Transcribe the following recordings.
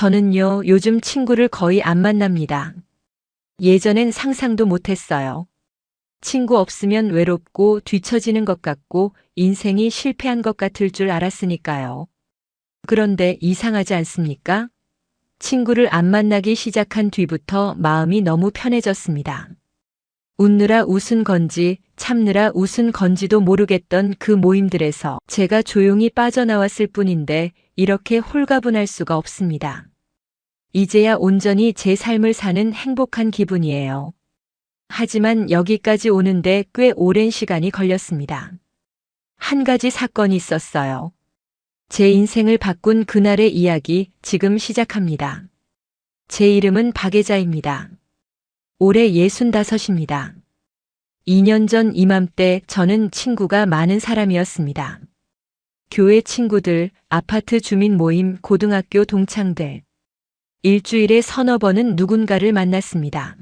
저는요, 요즘 친구를 거의 안 만납니다. 예전엔 상상도 못했어요. 친구 없으면 외롭고 뒤처지는 것 같고 인생이 실패한 것 같을 줄 알았으니까요. 그런데 이상하지 않습니까? 친구를 안 만나기 시작한 뒤부터 마음이 너무 편해졌습니다. 웃느라 웃은 건지 참느라 웃은 건지도 모르겠던 그 모임들에서 제가 조용히 빠져나왔을 뿐인데 이렇게 홀가분할 수가 없습니다. 이제야 온전히 제 삶을 사는 행복한 기분이에요. 하지만 여기까지 오는데 꽤 오랜 시간이 걸렸습니다. 한 가지 사건이 있었어요. 제 인생을 바꾼 그날의 이야기 지금 시작합니다. 제 이름은 박예자입니다. 올해 65입니다. 2년 전 이맘때 저는 친구가 많은 사람이었습니다. 교회 친구들, 아파트 주민 모임, 고등학교 동창들. 일주일에 서너 번은 누군가를 만났습니다.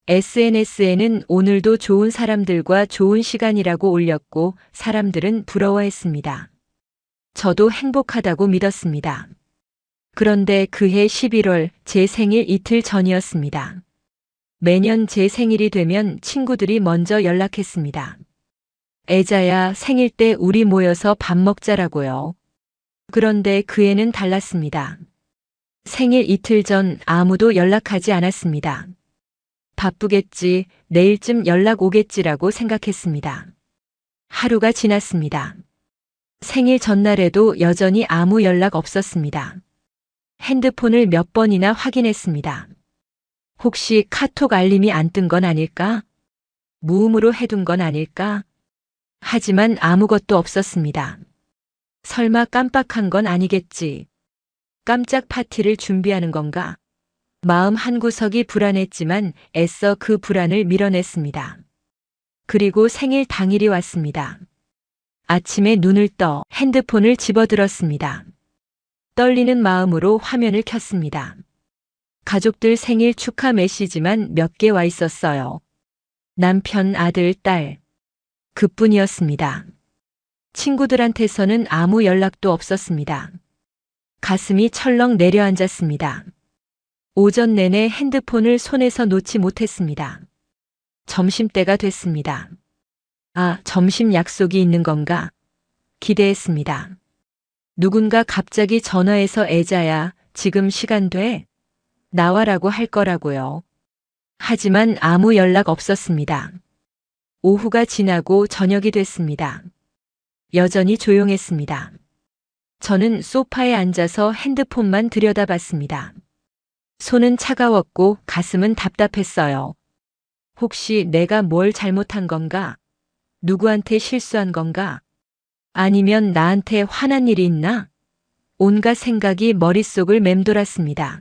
SNS에는 오늘도 좋은 사람들과 좋은 시간이라고 올렸고 사람들은 부러워했습니다. 저도 행복하다고 믿었습니다. 그런데 그해 11월 제 생일 이틀 전이었습니다. 매년 제 생일이 되면 친구들이 먼저 연락했습니다. 애자야, 생일 때 우리 모여서 밥 먹자라고요. 그런데 그 해는 달랐습니다. 생일 이틀 전 아무도 연락하지 않았습니다. 바쁘겠지, 내일쯤 연락 오겠지라고 생각했습니다. 하루가 지났습니다. 생일 전날에도 여전히 아무 연락 없었습니다. 핸드폰을 몇 번이나 확인했습니다. 혹시 카톡 알림이 안 뜬 건 아닐까? 무음으로 해둔 건 아닐까? 하지만 아무것도 없었습니다. 설마 깜빡한 건 아니겠지. 깜짝 파티를 준비하는 건가? 마음 한구석이 불안했지만 애써 그 불안을 밀어냈습니다. 그리고 생일 당일이 왔습니다. 아침에 눈을 떠 핸드폰을 집어들었습니다. 떨리는 마음으로 화면을 켰습니다. 가족들 생일 축하 메시지만 몇 개 와 있었어요. 남편, 아들, 딸. 그뿐이었습니다. 친구들한테서는 아무 연락도 없었습니다. 가슴이 철렁 내려앉았습니다. 오전 내내 핸드폰을 손에서 놓지 못했습니다. 점심때가 됐습니다. 아, 점심 약속이 있는 건가? 기대했습니다. 누군가 갑자기 전화해서 애자야, 지금 시간 돼? 나와라고 할 거라고요. 하지만 아무 연락 없었습니다. 오후가 지나고 저녁이 됐습니다. 여전히 조용했습니다. 저는 소파에 앉아서 핸드폰만 들여다봤습니다. 손은 차가웠고 가슴은 답답했어요. 혹시 내가 뭘 잘못한 건가? 누구한테 실수한 건가? 아니면 나한테 화난 일이 있나? 온갖 생각이 머릿속을 맴돌았습니다.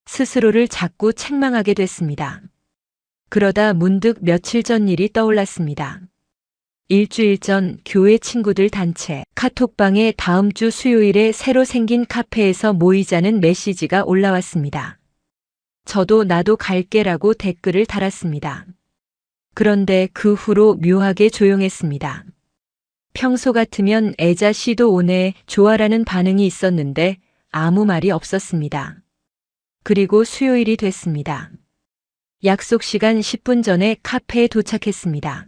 스스로를 자꾸 책망하게 됐습니다. 그러다 문득 며칠 전 일이 떠올랐습니다. 일주일 전 교회 친구들 단체 카톡방에 다음 주 수요일에 새로 생긴 카페에서 모이자는 메시지가 올라왔습니다. 저도 나도 갈게라고 댓글을 달았습니다. 그런데 그 후로 묘하게 조용했습니다. 평소 같으면 애자 씨도 오네, 좋아라는 반응이 있었는데 아무 말이 없었습니다. 그리고 수요일이 됐습니다. 약속 시간 10분 전에 카페에 도착했습니다.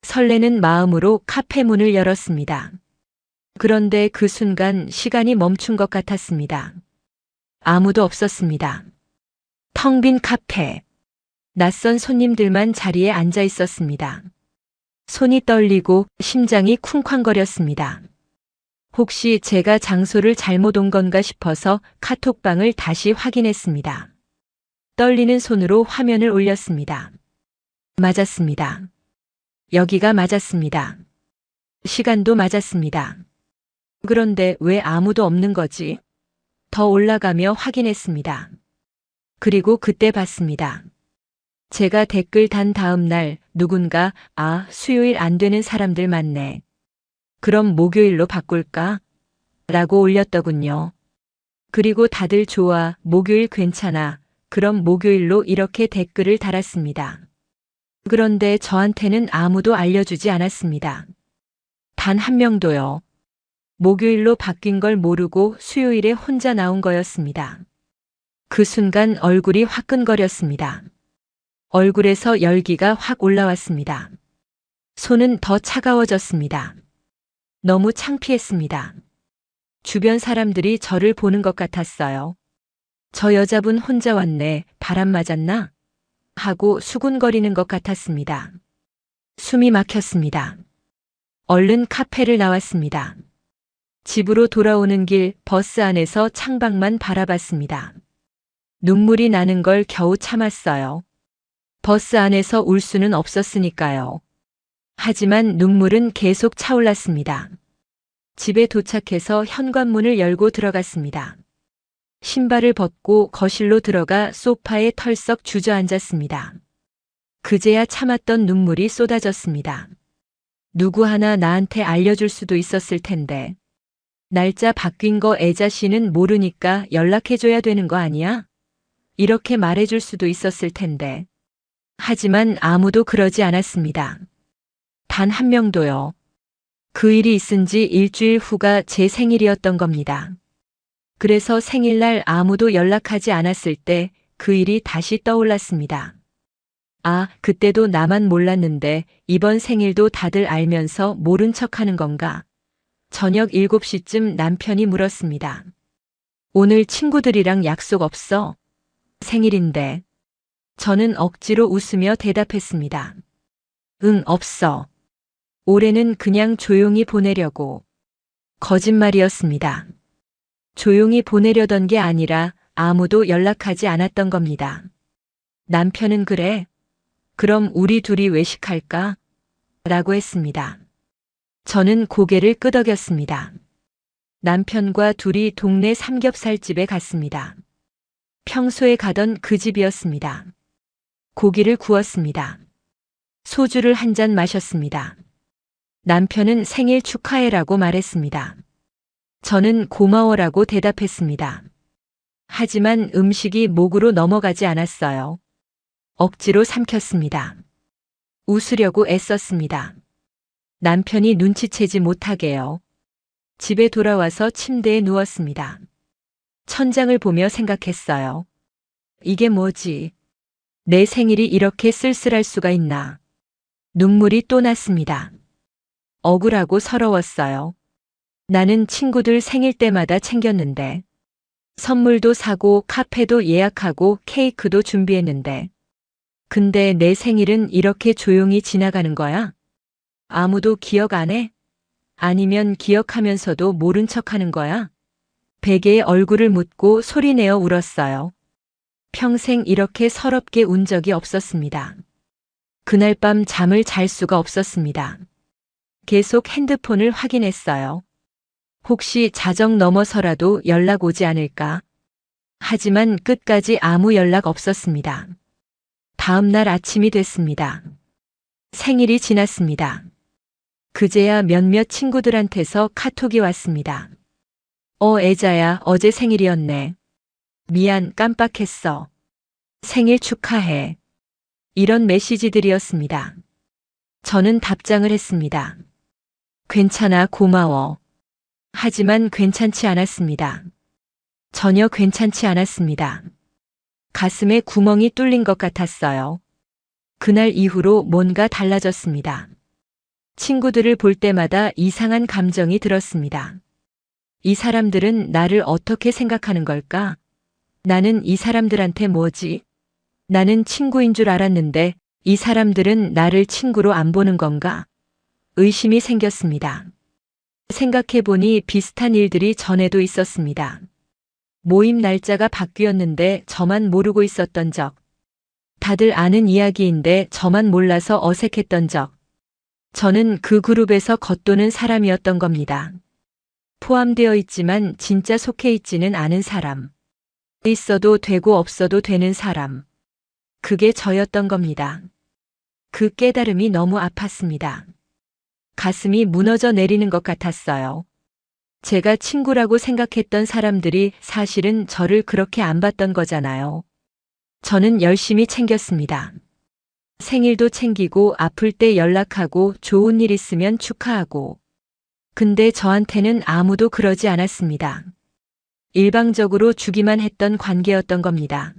설레는 마음으로 카페 문을 열었습니다. 그런데 그 순간 시간이 멈춘 것 같았습니다. 아무도 없었습니다. 텅 빈 카페. 낯선 손님들만 자리에 앉아 있었습니다. 손이 떨리고 심장이 쿵쾅거렸습니다. 혹시 제가 장소를 잘못 온 건가 싶어서 카톡방을 다시 확인했습니다. 떨리는 손으로 화면을 올렸습니다. 맞았습니다. 여기가 맞았습니다. 시간도 맞았습니다. 그런데 왜 아무도 없는 거지? 더 올라가며 확인했습니다. 그리고 그때 봤습니다. 제가 댓글 단 다음 날 누군가 수요일 안 되는 사람들 많네. 그럼 목요일로 바꿀까? 라고 올렸더군요. 그리고 다들 좋아, 목요일 괜찮아. 그럼 목요일로 이렇게 댓글을 달았습니다. 그런데 저한테는 아무도 알려주지 않았습니다. 단 한 명도요. 목요일로 바뀐 걸 모르고 수요일에 혼자 나온 거였습니다. 그 순간 얼굴이 화끈거렸습니다. 얼굴에서 열기가 확 올라왔습니다. 손은 더 차가워졌습니다. 너무 창피했습니다. 주변 사람들이 저를 보는 것 같았어요. 저 여자분 혼자 왔네. 바람 맞았나? 하고 수군거리는 것 같았습니다. 숨이 막혔습니다. 얼른 카페를 나왔습니다. 집으로 돌아오는 길 버스 안에서 창밖만 바라봤습니다. 눈물이 나는 걸 겨우 참았어요. 버스 안에서 울 수는 없었으니까요. 하지만 눈물은 계속 차올랐습니다. 집에 도착해서 현관문을 열고 들어갔습니다. 신발을 벗고 거실로 들어가 소파에 털썩 주저앉았습니다. 그제야 참았던 눈물이 쏟아졌습니다. 누구 하나 나한테 알려줄 수도 있었을 텐데. 날짜 바뀐 거 애자 씨는 모르니까 연락해줘야 되는 거 아니야? 이렇게 말해줄 수도 있었을 텐데. 하지만 아무도 그러지 않았습니다. 단 한 명도요. 그 일이 있은 지 일주일 후가 제 생일이었던 겁니다. 그래서 생일날 아무도 연락하지 않았을 때 그 일이 다시 떠올랐습니다. 아, 그때도 나만 몰랐는데 이번 생일도 다들 알면서 모른 척 하는 건가? 저녁 7시쯤 남편이 물었습니다. 오늘 친구들이랑 약속 없어? 생일인데. 저는 억지로 웃으며 대답했습니다. 응, 없어. 올해는 그냥 조용히 보내려고. 거짓말이었습니다. 조용히 보내려던 게 아니라 아무도 연락하지 않았던 겁니다. 남편은 그래? 그럼 우리 둘이 외식할까? 라고 했습니다. 저는 고개를 끄덕였습니다. 남편과 둘이 동네 삼겹살집에 갔습니다. 평소에 가던 그 집이었습니다. 고기를 구웠습니다. 소주를 한 잔 마셨습니다. 남편은 생일 축하해라고 말했습니다. 저는 고마워라고 대답했습니다. 하지만 음식이 목으로 넘어가지 않았어요. 억지로 삼켰습니다. 웃으려고 애썼습니다. 남편이 눈치채지 못하게요. 집에 돌아와서 침대에 누웠습니다. 천장을 보며 생각했어요. 이게 뭐지? 내 생일이 이렇게 쓸쓸할 수가 있나? 눈물이 또 났습니다. 억울하고 서러웠어요. 나는 친구들 생일 때마다 챙겼는데, 선물도 사고 카페도 예약하고 케이크도 준비했는데, 근데 내 생일은 이렇게 조용히 지나가는 거야? 아무도 기억 안 해? 아니면 기억하면서도 모른 척 하는 거야? 베개에 얼굴을 묻고 소리내어 울었어요. 평생 이렇게 서럽게 운 적이 없었습니다. 그날 밤 잠을 잘 수가 없었습니다. 계속 핸드폰을 확인했어요. 혹시 자정 넘어서라도 연락 오지 않을까? 하지만 끝까지 아무 연락 없었습니다. 다음 날 아침이 됐습니다. 생일이 지났습니다. 그제야 몇몇 친구들한테서 카톡이 왔습니다. 애자야, 어제 생일이었네. 미안, 깜빡했어. 생일 축하해. 이런 메시지들이었습니다. 저는 답장을 했습니다. 괜찮아, 고마워. 하지만 괜찮지 않았습니다. 전혀 괜찮지 않았습니다. 가슴에 구멍이 뚫린 것 같았어요. 그날 이후로 뭔가 달라졌습니다. 친구들을 볼 때마다 이상한 감정이 들었습니다. 이 사람들은 나를 어떻게 생각하는 걸까? 나는 이 사람들한테 뭐지? 나는 친구인 줄 알았는데 이 사람들은 나를 친구로 안 보는 건가? 의심이 생겼습니다. 생각해보니 비슷한 일들이 전에도 있었습니다. 모임 날짜가 바뀌었는데 저만 모르고 있었던 적. 다들 아는 이야기인데 저만 몰라서 어색했던 적. 저는 그 그룹에서 겉도는 사람이었던 겁니다. 포함되어 있지만 진짜 속해 있지는 않은 사람. 있어도 되고 없어도 되는 사람. 그게 저였던 겁니다. 그 깨달음이 너무 아팠습니다. 가슴이 무너져 내리는 것 같았어요. 제가 친구라고 생각했던 사람들이 사실은 저를 그렇게 안 봤던 거잖아요. 저는 열심히 챙겼습니다. 생일도 챙기고 아플 때 연락하고 좋은 일 있으면 축하하고 근데 저한테는 아무도 그러지 않았습니다. 일방적으로 주기만 했던 관계였던 겁니다.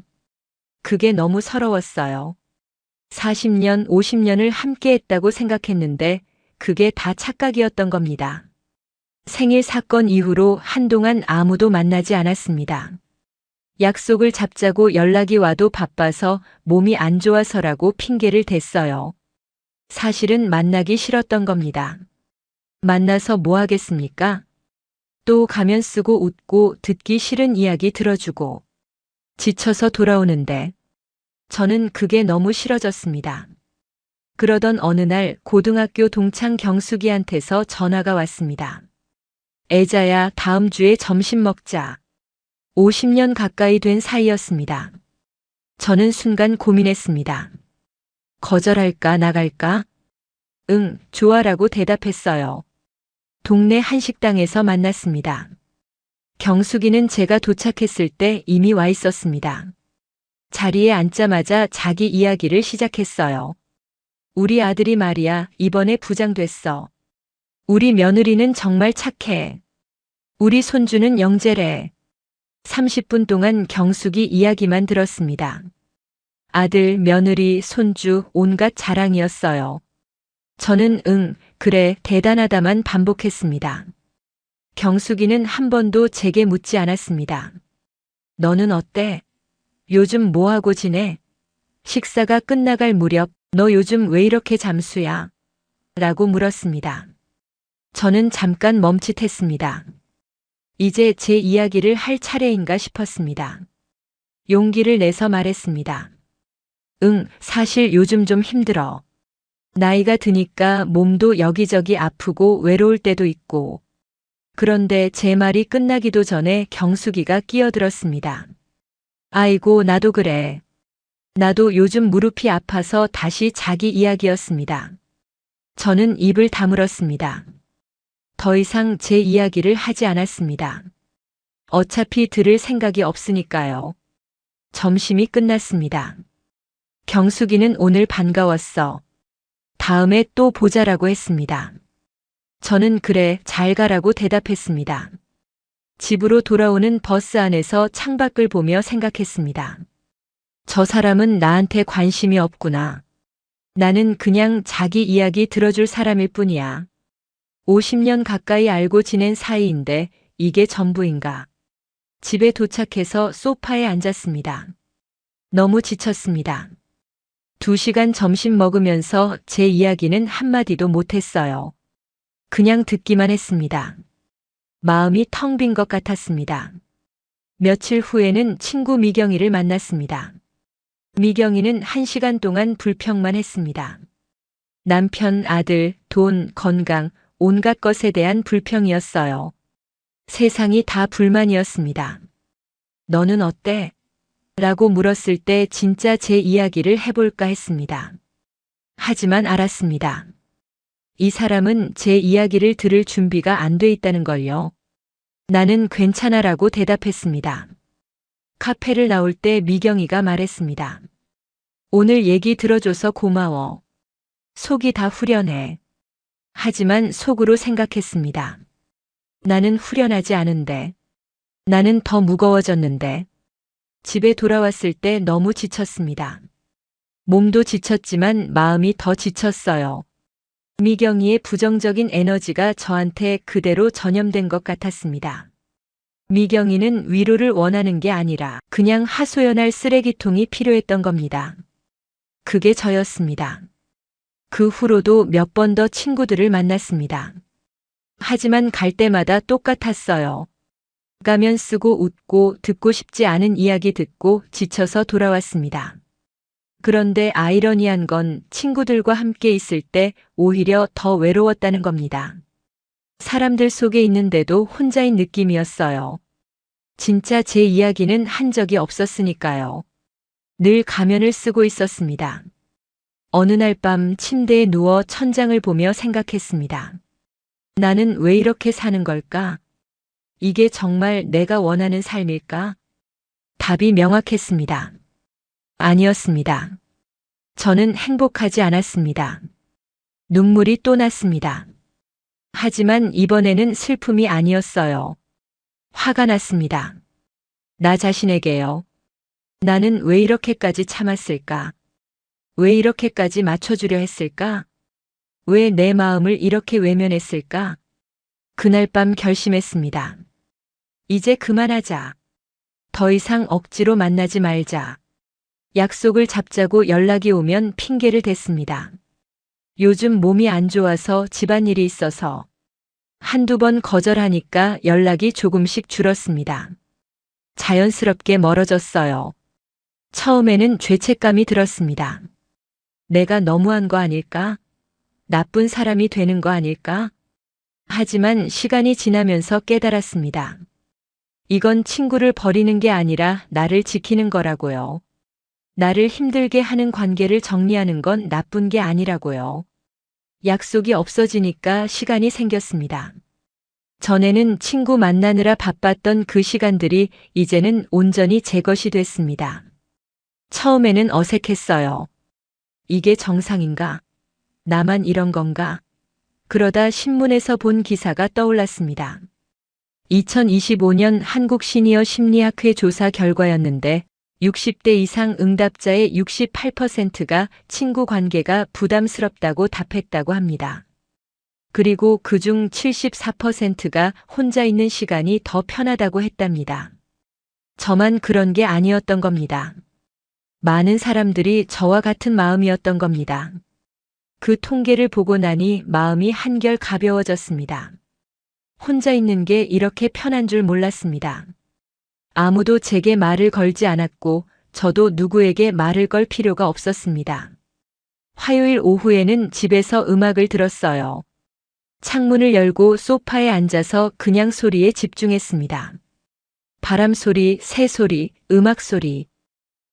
그게 너무 서러웠어요. 40년, 50년을 함께 했다고 생각했는데 그게 다 착각이었던 겁니다. 생일 사건 이후로 한동안 아무도 만나지 않았습니다. 약속을 잡자고 연락이 와도 바빠서 몸이 안 좋아서라고 핑계를 댔어요. 사실은 만나기 싫었던 겁니다. 만나서 뭐 하겠습니까? 또 가면 쓰고 웃고 듣기 싫은 이야기 들어주고 지쳐서 돌아오는데 저는 그게 너무 싫어졌습니다. 그러던 어느 날 고등학교 동창 경숙이한테서 전화가 왔습니다. 애자야, 다음 주에 점심 먹자. 50년 가까이 된 사이였습니다. 저는 순간 고민했습니다. 거절할까 나갈까? 응, 좋아라고 대답했어요. 동네 한식당에서 만났습니다. 경숙이는 제가 도착했을 때 이미 와 있었습니다. 자리에 앉자마자 자기 이야기를 시작했어요. 우리 아들이 말이야, 이번에 부장 됐어. 우리 며느리는 정말 착해. 우리 손주는 영재래. 30분 동안 경숙이 이야기만 들었습니다. 아들, 며느리, 손주, 온갖 자랑이었어요. 저는 응, 그래, 대단하다만 반복했습니다. 경숙이는 한 번도 제게 묻지 않았습니다. 너는 어때? 요즘 뭐하고 지내? 식사가 끝나갈 무렵, 너 요즘 왜 이렇게 잠수야? 라고 물었습니다. 저는 잠깐 멈칫했습니다. 이제 제 이야기를 할 차례인가 싶었습니다. 용기를 내서 말했습니다. 응, 사실 요즘 좀 힘들어. 나이가 드니까 몸도 여기저기 아프고 외로울 때도 있고. 그런데 제 말이 끝나기도 전에 경숙이가 끼어들었습니다. 아이고, 나도 그래. 나도 요즘 무릎이 아파서 다시 자기 이야기였습니다. 저는 입을 다물었습니다. 더 이상 제 이야기를 하지 않았습니다. 어차피 들을 생각이 없으니까요. 점심이 끝났습니다. 경숙이는 오늘 반가웠어. 다음에 또 보자라고 했습니다. 저는 그래, 잘 가라고 대답했습니다. 집으로 돌아오는 버스 안에서 창밖을 보며 생각했습니다. 저 사람은 나한테 관심이 없구나. 나는 그냥 자기 이야기 들어줄 사람일 뿐이야. 50년 가까이 알고 지낸 사이인데 이게 전부인가. 집에 도착해서 소파에 앉았습니다. 너무 지쳤습니다. 2시간 점심 먹으면서 제 이야기는 한마디도 못했어요. 그냥 듣기만 했습니다. 마음이 텅 빈 것 같았습니다. 며칠 후에는 친구 미경이를 만났습니다. 미경이는 1시간 동안 불평만 했습니다. 남편, 아들, 돈, 건강, 온갖 것에 대한 불평이었어요. 세상이 다 불만이었습니다. 너는 어때? 라고 물었을 때 진짜 제 이야기를 해볼까 했습니다. 하지만 알았습니다. 이 사람은 제 이야기를 들을 준비가 안 돼 있다는 걸요. 나는 괜찮아라고 대답했습니다. 카페를 나올 때 미경이가 말했습니다. 오늘 얘기 들어줘서 고마워. 속이 다 후련해. 하지만 속으로 생각했습니다. 나는 후련하지 않은데. 나는 더 무거워졌는데. 집에 돌아왔을 때 너무 지쳤습니다. 몸도 지쳤지만 마음이 더 지쳤어요. 미경이의 부정적인 에너지가 저한테 그대로 전염된 것 같았습니다. 미경이는 위로를 원하는 게 아니라 그냥 하소연할 쓰레기통이 필요했던 겁니다. 그게 저였습니다. 그 후로도 몇 번 더 친구들을 만났습니다. 하지만 갈 때마다 똑같았어요. 가면 쓰고 웃고 듣고 싶지 않은 이야기 듣고 지쳐서 돌아왔습니다. 그런데 아이러니한 건 친구들과 함께 있을 때 오히려 더 외로웠다는 겁니다. 사람들 속에 있는데도 혼자인 느낌이었어요. 진짜 제 이야기는 한 적이 없었으니까요. 늘 가면을 쓰고 있었습니다. 어느 날 밤 침대에 누워 천장을 보며 생각했습니다. 나는 왜 이렇게 사는 걸까? 이게 정말 내가 원하는 삶일까? 답이 명확했습니다. 아니었습니다. 저는 행복하지 않았습니다. 눈물이 또 났습니다. 하지만 이번에는 슬픔이 아니었어요. 화가 났습니다. 나 자신에게요. 나는 왜 이렇게까지 참았을까? 왜 이렇게까지 맞춰주려 했을까? 왜 내 마음을 이렇게 외면했을까? 그날 밤 결심했습니다. 이제 그만하자. 더 이상 억지로 만나지 말자. 약속을 잡자고 연락이 오면 핑계를 댔습니다. 요즘 몸이 안 좋아서 집안일이 있어서 한두 번 거절하니까 연락이 조금씩 줄었습니다. 자연스럽게 멀어졌어요. 처음에는 죄책감이 들었습니다. 내가 너무한 거 아닐까? 나쁜 사람이 되는 거 아닐까? 하지만 시간이 지나면서 깨달았습니다. 이건 친구를 버리는 게 아니라 나를 지키는 거라고요. 나를 힘들게 하는 관계를 정리하는 건 나쁜 게 아니라고요. 약속이 없어지니까 시간이 생겼습니다. 전에는 친구 만나느라 바빴던 그 시간들이 이제는 온전히 제 것이 됐습니다. 처음에는 어색했어요. 이게 정상인가? 나만 이런 건가? 그러다 신문에서 본 기사가 떠올랐습니다. 2025년 한국 시니어 심리학회 조사 결과였는데 60대 이상 응답자의 68%가 친구 관계가 부담스럽다고 답했다고 합니다. 그리고 그중 74%가 혼자 있는 시간이 더 편하다고 했답니다. 저만 그런 게 아니었던 겁니다. 많은 사람들이 저와 같은 마음이었던 겁니다. 그 통계를 보고 나니 마음이 한결 가벼워졌습니다. 혼자 있는 게 이렇게 편한 줄 몰랐습니다. 아무도 제게 말을 걸지 않았고 저도 누구에게 말을 걸 필요가 없었습니다. 화요일 오후에는 집에서 음악을 들었어요. 창문을 열고 소파에 앉아서 그냥 소리에 집중했습니다. 바람 소리, 새 소리, 음악 소리.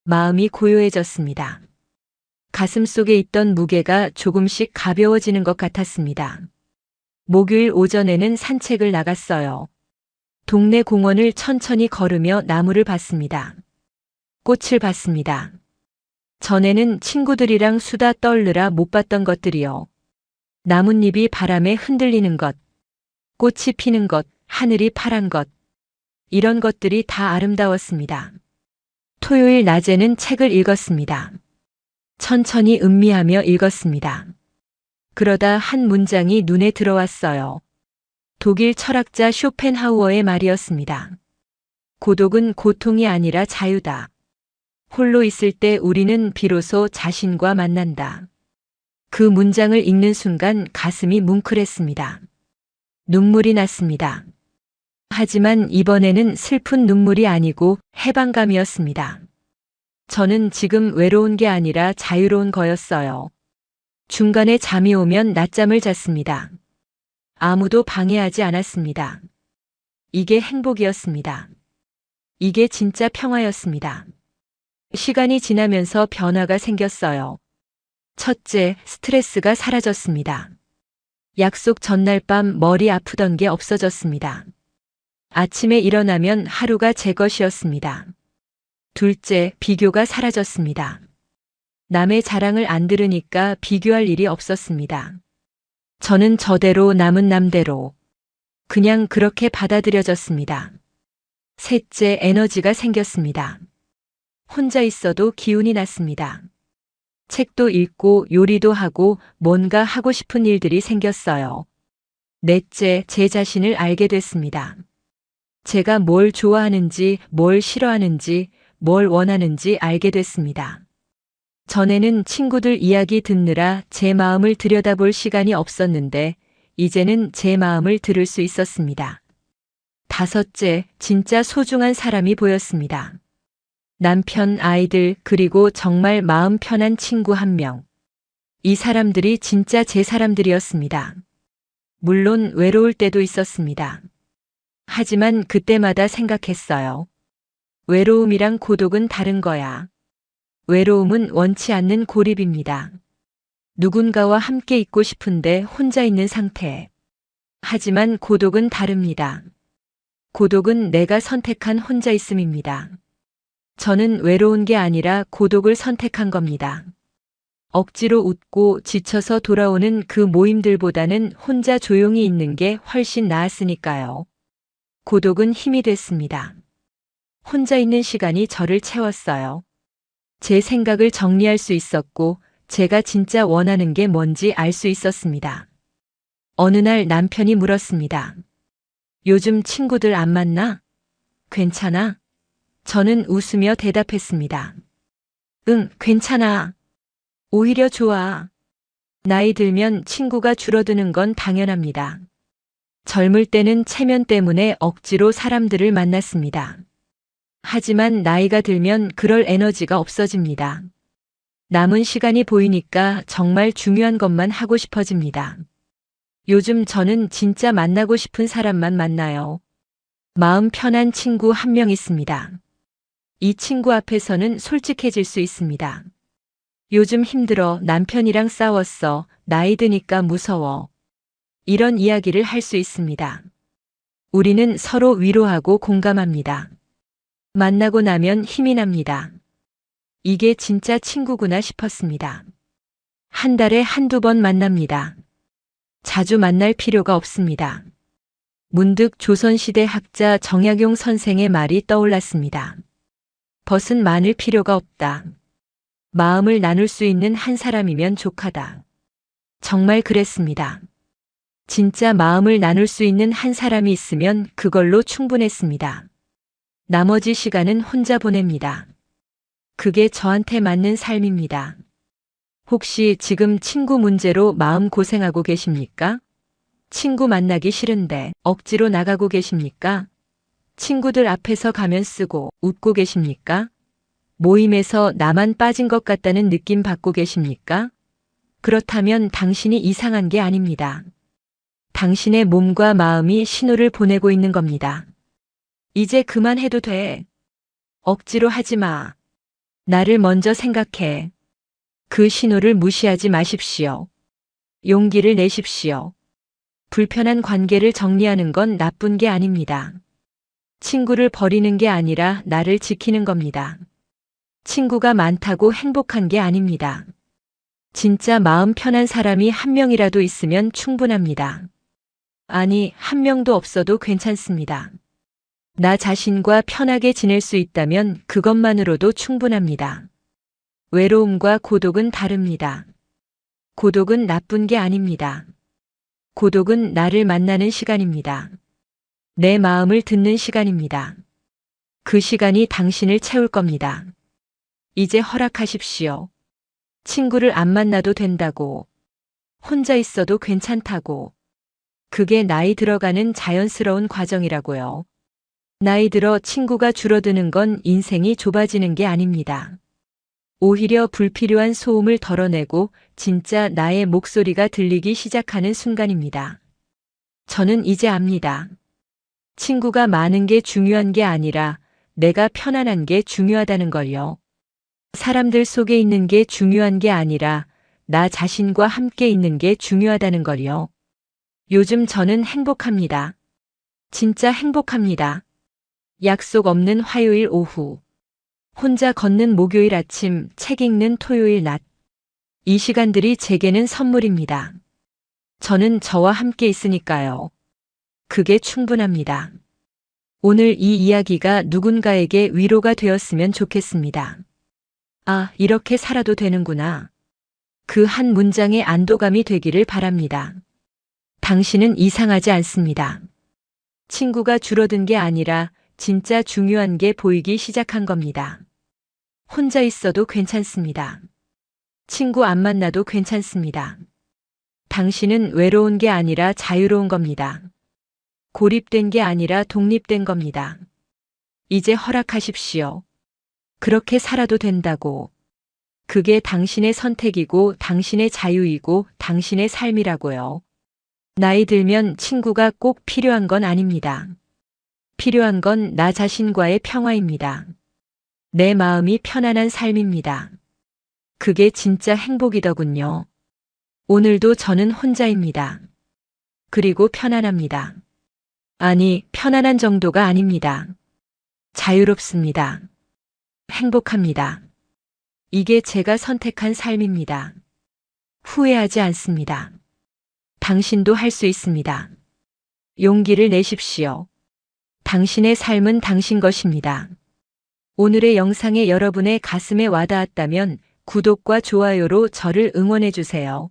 마음이 고요해졌습니다. 가슴 속에 있던 무게가 조금씩 가벼워지는 것 같았습니다. 목요일 오전에는 산책을 나갔어요. 동네 공원을 천천히 걸으며 나무를 봤습니다. 꽃을 봤습니다. 전에는 친구들이랑 수다 떨느라 못 봤던 것들이요. 나뭇잎이 바람에 흔들리는 것, 꽃이 피는 것, 하늘이 파란 것. 이런 것들이 다 아름다웠습니다. 토요일 낮에는 책을 읽었습니다. 천천히 음미하며 읽었습니다. 그러다 한 문장이 눈에 들어왔어요. 독일 철학자 쇼펜하우어의 말이었습니다. 고독은 고통이 아니라 자유다. 홀로 있을 때 우리는 비로소 자신과 만난다. 그 문장을 읽는 순간 가슴이 뭉클했습니다. 눈물이 났습니다. 하지만 이번에는 슬픈 눈물이 아니고 해방감이었습니다. 저는 지금 외로운 게 아니라 자유로운 거였어요. 중간에 잠이 오면 낮잠을 잤습니다. 아무도 방해하지 않았습니다. 이게 행복이었습니다. 이게 진짜 평화였습니다. 시간이 지나면서 변화가 생겼어요. 첫째, 스트레스가 사라졌습니다. 약속 전날 밤 머리 아프던 게 없어졌습니다. 아침에 일어나면 하루가 제 것이었습니다. 둘째, 비교가 사라졌습니다. 남의 자랑을 안 들으니까 비교할 일이 없었습니다. 저는 저대로 남은 남대로 그냥 그렇게 받아들여졌습니다. 셋째, 에너지가 생겼습니다. 혼자 있어도 기운이 났습니다. 책도 읽고 요리도 하고 뭔가 하고 싶은 일들이 생겼어요. 넷째, 제 자신을 알게 됐습니다. 제가 뭘 좋아하는지, 뭘 싫어하는지, 뭘 원하는지 알게 됐습니다. 전에는 친구들 이야기 듣느라 제 마음을 들여다볼 시간이 없었는데, 이제는 제 마음을 들을 수 있었습니다. 다섯째, 진짜 소중한 사람이 보였습니다. 남편, 아이들, 그리고 정말 마음 편한 친구 한 명. 이 사람들이 진짜 제 사람들이었습니다. 물론 외로울 때도 있었습니다. 하지만 그때마다 생각했어요. 외로움이랑 고독은 다른 거야. 외로움은 원치 않는 고립입니다. 누군가와 함께 있고 싶은데 혼자 있는 상태. 하지만 고독은 다릅니다. 고독은 내가 선택한 혼자 있음입니다. 저는 외로운 게 아니라 고독을 선택한 겁니다. 억지로 웃고 지쳐서 돌아오는 그 모임들보다는 혼자 조용히 있는 게 훨씬 나았으니까요. 고독은 힘이 됐습니다. 혼자 있는 시간이 저를 채웠어요. 제 생각을 정리할 수 있었고, 제가 진짜 원하는 게 뭔지 알 수 있었습니다. 어느 날 남편이 물었습니다. 요즘 친구들 안 만나? 괜찮아? 저는 웃으며 대답했습니다. 응, 괜찮아. 오히려 좋아. 나이 들면 친구가 줄어드는 건 당연합니다. 젊을 때는 체면 때문에 억지로 사람들을 만났습니다. 하지만 나이가 들면 그럴 에너지가 없어집니다. 남은 시간이 보이니까 정말 중요한 것만 하고 싶어집니다. 요즘 저는 진짜 만나고 싶은 사람만 만나요. 마음 편한 친구 한 명 있습니다. 이 친구 앞에서는 솔직해질 수 있습니다. 요즘 힘들어. 남편이랑 싸웠어. 나이 드니까 무서워. 이런 이야기를 할 수 있습니다. 우리는 서로 위로하고 공감합니다. 만나고 나면 힘이 납니다. 이게 진짜 친구구나 싶었습니다. 한 달에 한두 번 만납니다. 자주 만날 필요가 없습니다. 문득 조선시대 학자 정약용 선생의 말이 떠올랐습니다. 벗은 많을 필요가 없다. 마음을 나눌 수 있는 한 사람이면 족하다. 정말 그랬습니다. 진짜 마음을 나눌 수 있는 한 사람이 있으면 그걸로 충분했습니다. 나머지 시간은 혼자 보냅니다. 그게 저한테 맞는 삶입니다. 혹시 지금 친구 문제로 마음 고생하고 계십니까? 친구 만나기 싫은데 억지로 나가고 계십니까? 친구들 앞에서 가면 쓰고 웃고 계십니까? 모임에서 나만 빠진 것 같다는 느낌 받고 계십니까? 그렇다면 당신이 이상한 게 아닙니다. 당신의 몸과 마음이 신호를 보내고 있는 겁니다. 이제 그만해도 돼. 억지로 하지 마. 나를 먼저 생각해. 그 신호를 무시하지 마십시오. 용기를 내십시오. 불편한 관계를 정리하는 건 나쁜 게 아닙니다. 친구를 버리는 게 아니라 나를 지키는 겁니다. 친구가 많다고 행복한 게 아닙니다. 진짜 마음 편한 사람이 한 명이라도 있으면 충분합니다. 아니, 한 명도 없어도 괜찮습니다. 나 자신과 편하게 지낼 수 있다면 그것만으로도 충분합니다. 외로움과 고독은 다릅니다. 고독은 나쁜 게 아닙니다. 고독은 나를 만나는 시간입니다. 내 마음을 듣는 시간입니다. 그 시간이 당신을 채울 겁니다. 이제 허락하십시오. 친구를 안 만나도 된다고. 혼자 있어도 괜찮다고. 그게 나이 들어가는 자연스러운 과정이라고요. 나이 들어 친구가 줄어드는 건 인생이 좁아지는 게 아닙니다. 오히려 불필요한 소음을 덜어내고 진짜 나의 목소리가 들리기 시작하는 순간입니다. 저는 이제 압니다. 친구가 많은 게 중요한 게 아니라 내가 편안한 게 중요하다는 걸요. 사람들 속에 있는 게 중요한 게 아니라 나 자신과 함께 있는 게 중요하다는 걸요. 요즘 저는 행복합니다. 진짜 행복합니다. 약속 없는 화요일 오후. 혼자 걷는 목요일 아침, 책 읽는 토요일 낮. 이 시간들이 제게는 선물입니다. 저는 저와 함께 있으니까요. 그게 충분합니다. 오늘 이 이야기가 누군가에게 위로가 되었으면 좋겠습니다. 아, 이렇게 살아도 되는구나. 그 한 문장의 안도감이 되기를 바랍니다. 당신은 이상하지 않습니다. 친구가 줄어든 게 아니라 진짜 중요한 게 보이기 시작한 겁니다. 혼자 있어도 괜찮습니다. 친구 안 만나도 괜찮습니다. 당신은 외로운 게 아니라 자유로운 겁니다. 고립된 게 아니라 독립된 겁니다. 이제 허락하십시오. 그렇게 살아도 된다고. 그게 당신의 선택이고 당신의 자유이고 당신의 삶이라고요. 나이 들면 친구가 꼭 필요한 건 아닙니다. 필요한 건 나 자신과의 평화입니다. 내 마음이 편안한 삶입니다. 그게 진짜 행복이더군요. 오늘도 저는 혼자입니다. 그리고 편안합니다. 아니, 편안한 정도가 아닙니다. 자유롭습니다. 행복합니다. 이게 제가 선택한 삶입니다. 후회하지 않습니다. 당신도 할 수 있습니다. 용기를 내십시오. 당신의 삶은 당신 것입니다. 오늘의 영상에 여러분의 가슴에 와닿았다면 구독과 좋아요로 저를 응원해 주세요.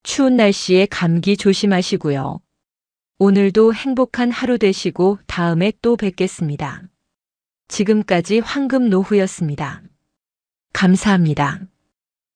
추운 날씨에 감기 조심하시고요. 오늘도 행복한 하루 되시고 다음에 또 뵙겠습니다. 지금까지 황금노후였습니다. 감사합니다.